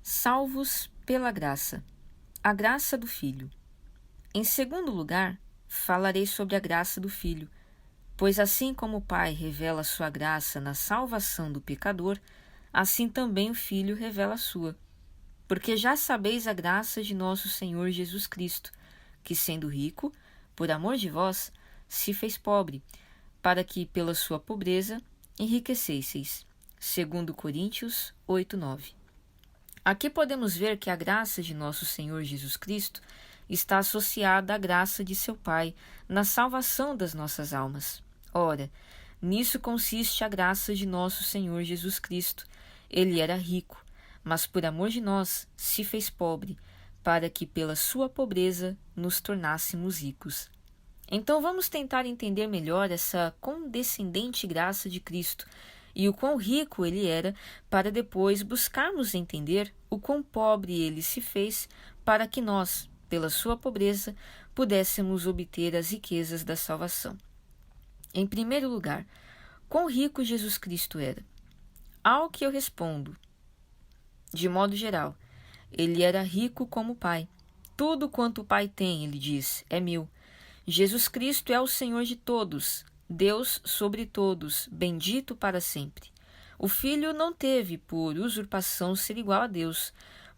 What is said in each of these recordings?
Salvos pela graça. A graça do Filho. Em segundo lugar, falarei sobre a graça do Filho, pois assim como o Pai revela sua graça na salvação do pecador, assim também o Filho revela a sua. Porque já sabeis a graça de nosso Senhor Jesus Cristo, que sendo rico, por amor de vós, se fez pobre, para que pela sua pobreza enriquecesseis. 2 Coríntios 8:9. Aqui podemos ver que a graça de nosso Senhor Jesus Cristo está associada à graça de seu Pai na salvação das nossas almas. Ora, nisso consiste a graça de nosso Senhor Jesus Cristo. Ele era rico, mas por amor de nós se fez pobre, para que pela sua pobreza nos tornássemos ricos. Então vamos tentar entender melhor essa condescendente graça de Cristo e o quão rico ele era, para depois buscarmos entender o quão pobre ele se fez, para que nós, pela sua pobreza, pudéssemos obter as riquezas da salvação. Em primeiro lugar, quão rico Jesus Cristo era? Ao que eu respondo, de modo geral, ele era rico como o Pai. Tudo quanto o Pai tem, ele diz, é meu. Jesus Cristo é o Senhor de todos, Deus sobre todos, bendito para sempre. O Filho não teve por usurpação ser igual a Deus,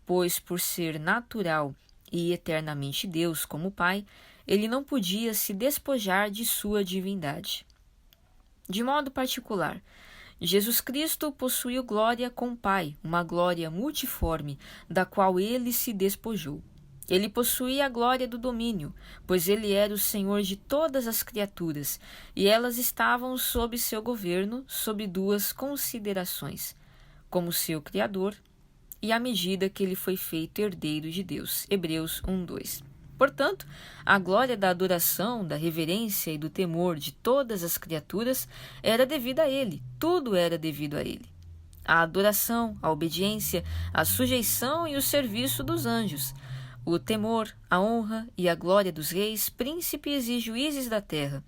pois por ser natural e eternamente Deus como o Pai, ele não podia se despojar de sua divindade. De modo particular, Jesus Cristo possuiu glória com o Pai, uma glória multiforme, da qual ele se despojou. Ele possuía a glória do domínio, pois ele era o Senhor de todas as criaturas, e elas estavam sob seu governo, sob duas considerações, como seu Criador e à medida que ele foi feito herdeiro de Deus. Hebreus 1:2. Portanto, a glória da adoração, da reverência e do temor de todas as criaturas era devida a ele, tudo era devido a ele. A adoração, a obediência, a sujeição e o serviço dos anjos, o temor, a honra e a glória dos reis, príncipes e juízes da terra,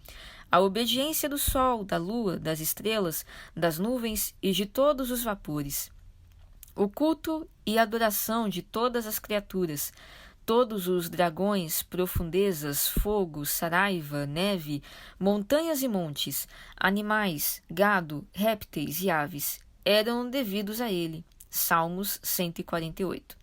a obediência do sol, da lua, das estrelas, das nuvens e de todos os vapores, o culto e adoração de todas as criaturas, todos os dragões, profundezas, fogo, saraiva, neve, montanhas e montes, animais, gado, répteis e aves, eram devidos a ele. Salmos 148.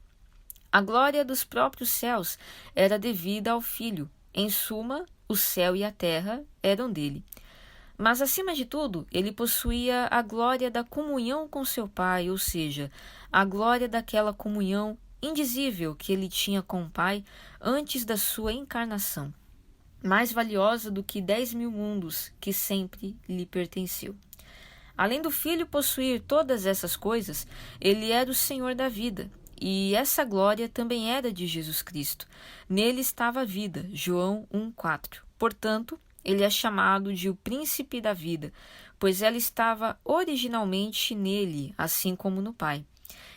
A glória dos próprios céus era devida ao Filho. Em suma, o céu e a terra eram dele. Mas, acima de tudo, ele possuía a glória da comunhão com seu Pai, ou seja, a glória daquela comunhão indizível que ele tinha com o Pai antes da sua encarnação, mais valiosa do que 10.000 mundos que sempre lhe pertenceu. Além do Filho possuir todas essas coisas, ele era o Senhor da vida. E essa glória também era de Jesus Cristo. Nele estava a vida, João 1:4. Portanto, ele é chamado de o príncipe da vida, pois ela estava originalmente nele, assim como no Pai.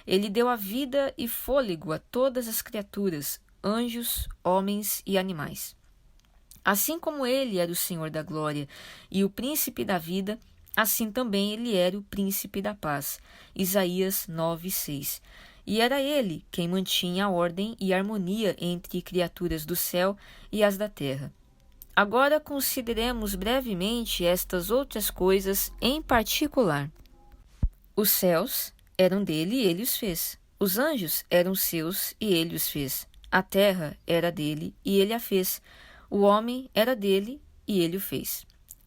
Ele deu a vida e fôlego a todas as criaturas, anjos, homens e animais. Assim como ele era o Senhor da glória e o príncipe da vida, assim também ele era o príncipe da paz. Isaías 9:6. E era ele quem mantinha a ordem e a harmonia entre criaturas do céu e as da terra. Agora consideremos brevemente estas outras coisas em particular. Os céus eram dele e ele os fez. Os anjos eram seus e ele os fez. A terra era dele e ele a fez. O homem era dele e ele o fez.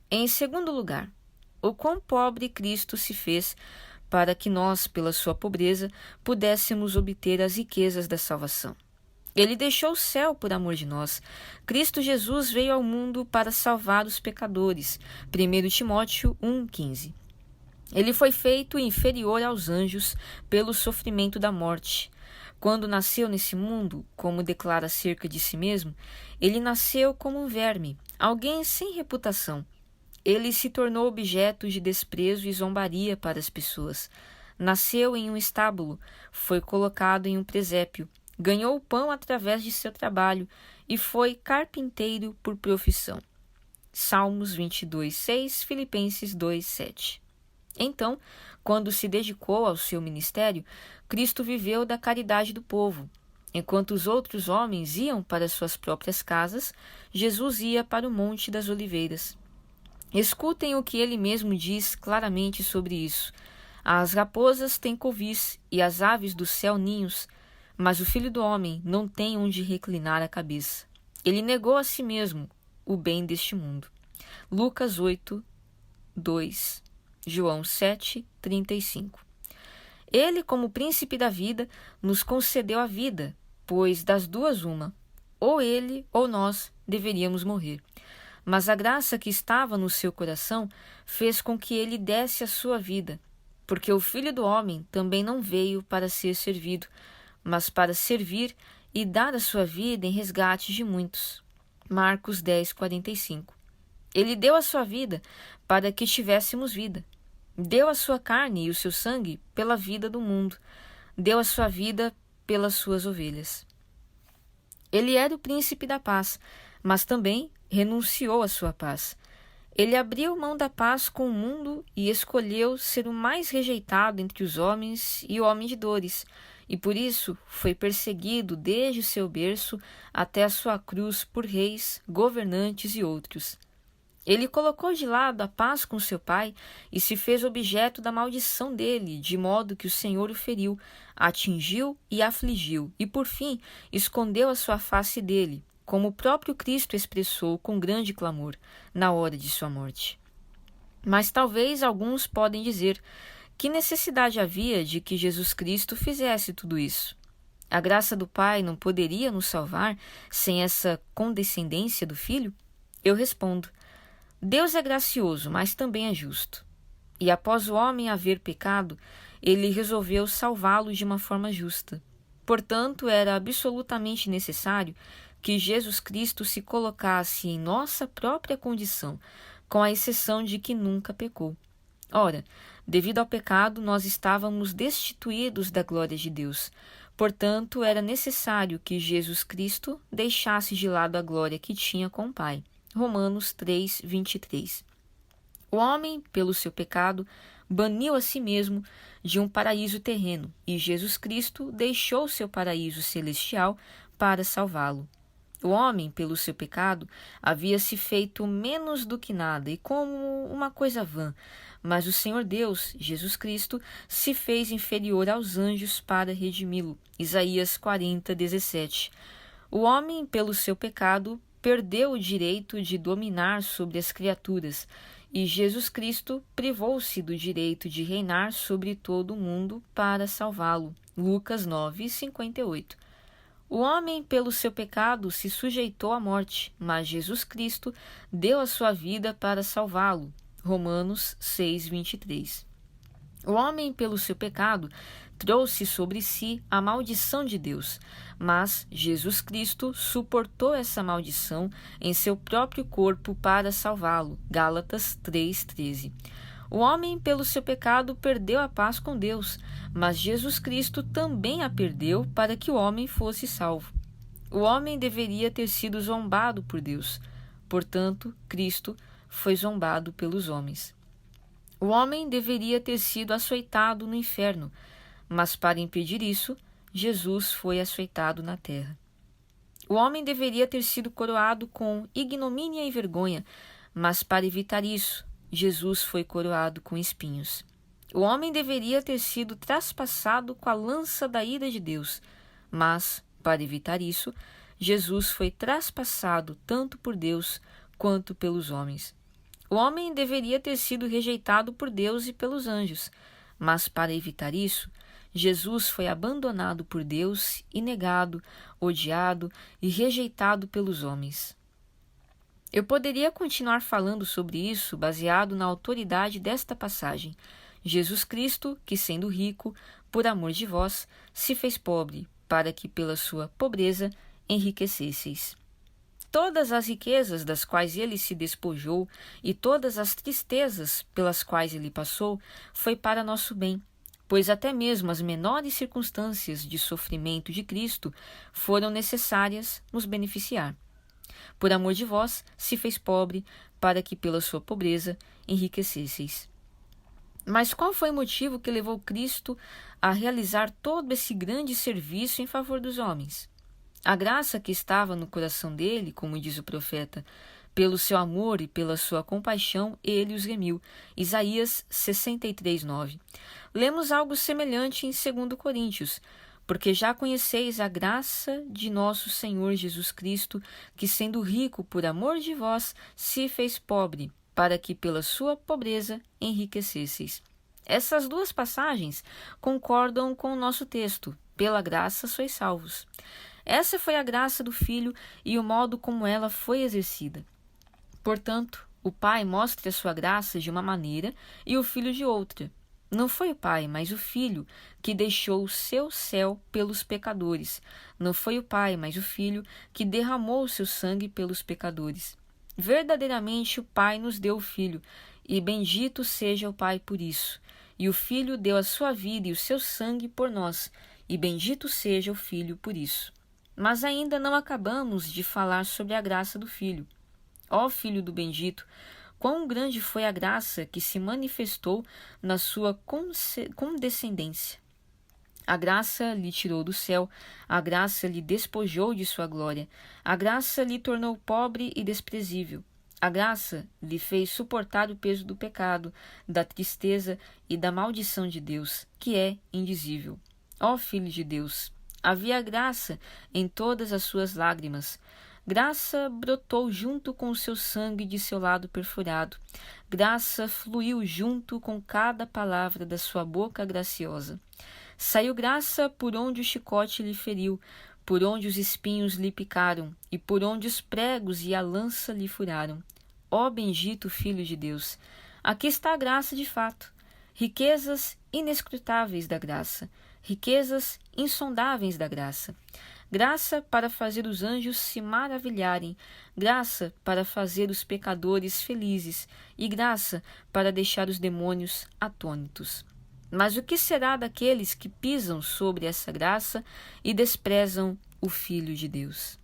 Em segundo lugar, o quão pobre Cristo se fez para que nós, pela sua pobreza, pudéssemos obter as riquezas da salvação. Ele deixou o céu por amor de nós. Cristo Jesus veio ao mundo para salvar os pecadores. 1 Timóteo 1:15. Ele foi feito inferior aos anjos pelo sofrimento da morte. Quando nasceu nesse mundo, como declara acerca de si mesmo, ele nasceu como um verme, alguém sem reputação. Ele se tornou objeto de desprezo e zombaria para as pessoas. Nasceu em um estábulo, foi colocado em um presépio, ganhou o pão através de seu trabalho e foi carpinteiro por profissão. Salmos 22:6, Filipenses 2:7. Então, quando se dedicou ao seu ministério, Cristo viveu da caridade do povo. Enquanto os outros homens iam para suas próprias casas, Jesus ia para o Monte das Oliveiras. Escutem o que ele mesmo diz claramente sobre isso. As raposas têm covis e as aves do céu ninhos, mas o Filho do Homem não tem onde reclinar a cabeça. Ele negou a si mesmo o bem deste mundo. Lucas 8, 2, João 7, 35. Ele, como príncipe da vida, nos concedeu a vida, pois das duas uma, ou ele ou nós deveríamos morrer. Mas a graça que estava no seu coração fez com que ele desse a sua vida, porque o Filho do Homem também não veio para ser servido, mas para servir e dar a sua vida em resgate de muitos. Marcos 10, 45. Ele deu a sua vida para que tivéssemos vida. Deu a sua carne e o seu sangue pela vida do mundo. Deu a sua vida pelas suas ovelhas. Ele era o príncipe da paz, mas também renunciou à sua paz. Ele abriu mão da paz com o mundo e escolheu ser o mais rejeitado entre os homens e o homem de dores, e por isso foi perseguido desde o seu berço até a sua cruz por reis, governantes e outros. Ele colocou de lado a paz com seu pai e se fez objeto da maldição dele, de modo que o Senhor o feriu, atingiu e afligiu, e por fim escondeu a sua face dele, como o próprio Cristo expressou com grande clamor na hora de sua morte. Mas talvez alguns podem dizer: que necessidade havia de que Jesus Cristo fizesse tudo isso? A graça do Pai não poderia nos salvar sem essa condescendência do Filho? Eu respondo: Deus é gracioso, mas também é justo. E após o homem haver pecado, ele resolveu salvá-lo de uma forma justa. Portanto, era absolutamente necessário que Jesus Cristo se colocasse em nossa própria condição, com a exceção de que nunca pecou. Ora, devido ao pecado, nós estávamos destituídos da glória de Deus. Portanto, era necessário que Jesus Cristo deixasse de lado a glória que tinha com o Pai. Romanos 3, 23. O homem, pelo seu pecado, baniu a si mesmo de um paraíso terreno, e Jesus Cristo deixou seu paraíso celestial para salvá-lo. O homem, pelo seu pecado, havia se feito menos do que nada e como uma coisa vã, mas o Senhor Deus, Jesus Cristo, se fez inferior aos anjos para redimi-lo. Isaías 40, 17. O homem, pelo seu pecado, perdeu o direito de dominar sobre as criaturas, e Jesus Cristo privou-se do direito de reinar sobre todo o mundo para salvá-lo. Lucas 9, 58. O homem, pelo seu pecado, se sujeitou à morte, mas Jesus Cristo deu a sua vida para salvá-lo. Romanos 6, 23. O homem, pelo seu pecado, trouxe sobre si a maldição de Deus, mas Jesus Cristo suportou essa maldição em seu próprio corpo para salvá-lo. Gálatas 3:13. O homem, pelo seu pecado, perdeu a paz com Deus, mas Jesus Cristo também a perdeu para que o homem fosse salvo. O homem deveria ter sido zombado por Deus, portanto, Cristo foi zombado pelos homens. O homem deveria ter sido açoitado no inferno, mas para impedir isso, Jesus foi açoitado na terra. O homem deveria ter sido coroado com ignomínia e vergonha, mas para evitar isso, Jesus foi coroado com espinhos. O homem deveria ter sido traspassado com a lança da ira de Deus, mas, para evitar isso, Jesus foi traspassado tanto por Deus quanto pelos homens. O homem deveria ter sido rejeitado por Deus e pelos anjos, mas para evitar isso, Jesus foi abandonado por Deus e negado, odiado e rejeitado pelos homens. Eu poderia continuar falando sobre isso baseado na autoridade desta passagem. Jesus Cristo, que sendo rico, por amor de vós, se fez pobre, para que pela sua pobreza enriquecesseis. Todas as riquezas das quais ele se despojou e todas as tristezas pelas quais ele passou foi para nosso bem, pois até mesmo as menores circunstâncias de sofrimento de Cristo foram necessárias nos beneficiar. Por amor de vós, se fez pobre, para que pela sua pobreza enriquecesseis. Mas qual foi o motivo que levou Cristo a realizar todo esse grande serviço em favor dos homens? A graça que estava no coração dele, como diz o profeta, pelo seu amor e pela sua compaixão, ele os remiu. Isaías 63:9. Lemos algo semelhante em 2 Coríntios. Porque já conheceis a graça de nosso Senhor Jesus Cristo, que sendo rico por amor de vós, se fez pobre, para que pela sua pobreza enriquecesseis. Essas duas passagens concordam com o nosso texto. Pela graça sois salvos. Essa foi a graça do Filho e o modo como ela foi exercida. Portanto, o Pai mostra a sua graça de uma maneira e o Filho de outra. Não foi o Pai, mas o Filho, que deixou o seu céu pelos pecadores. Não foi o Pai, mas o Filho, que derramou o seu sangue pelos pecadores. Verdadeiramente o Pai nos deu o Filho, e bendito seja o Pai por isso. E o Filho deu a sua vida e o seu sangue por nós, e bendito seja o Filho por isso. Mas ainda não acabamos de falar sobre a graça do Filho. Ó Filho do bendito, quão grande foi a graça que se manifestou na sua condescendência. A graça lhe tirou do céu, a graça lhe despojou de sua glória, a graça lhe tornou pobre e desprezível. A graça lhe fez suportar o peso do pecado, da tristeza e da maldição de Deus, que é indizível. Ó Filho de Deus, havia graça em todas as suas lágrimas. Graça brotou junto com o seu sangue de seu lado perfurado. Graça fluiu junto com cada palavra da sua boca graciosa. Saiu graça por onde o chicote lhe feriu, por onde os espinhos lhe picaram, e por onde os pregos e a lança lhe furaram. Ó bendito Filho de Deus, aqui está a graça de fato, riquezas inescrutáveis da graça, riquezas insondáveis da graça. Graça para fazer os anjos se maravilharem, graça para fazer os pecadores felizes e graça para deixar os demônios atônitos. Mas o que será daqueles que pisam sobre essa graça e desprezam o Filho de Deus?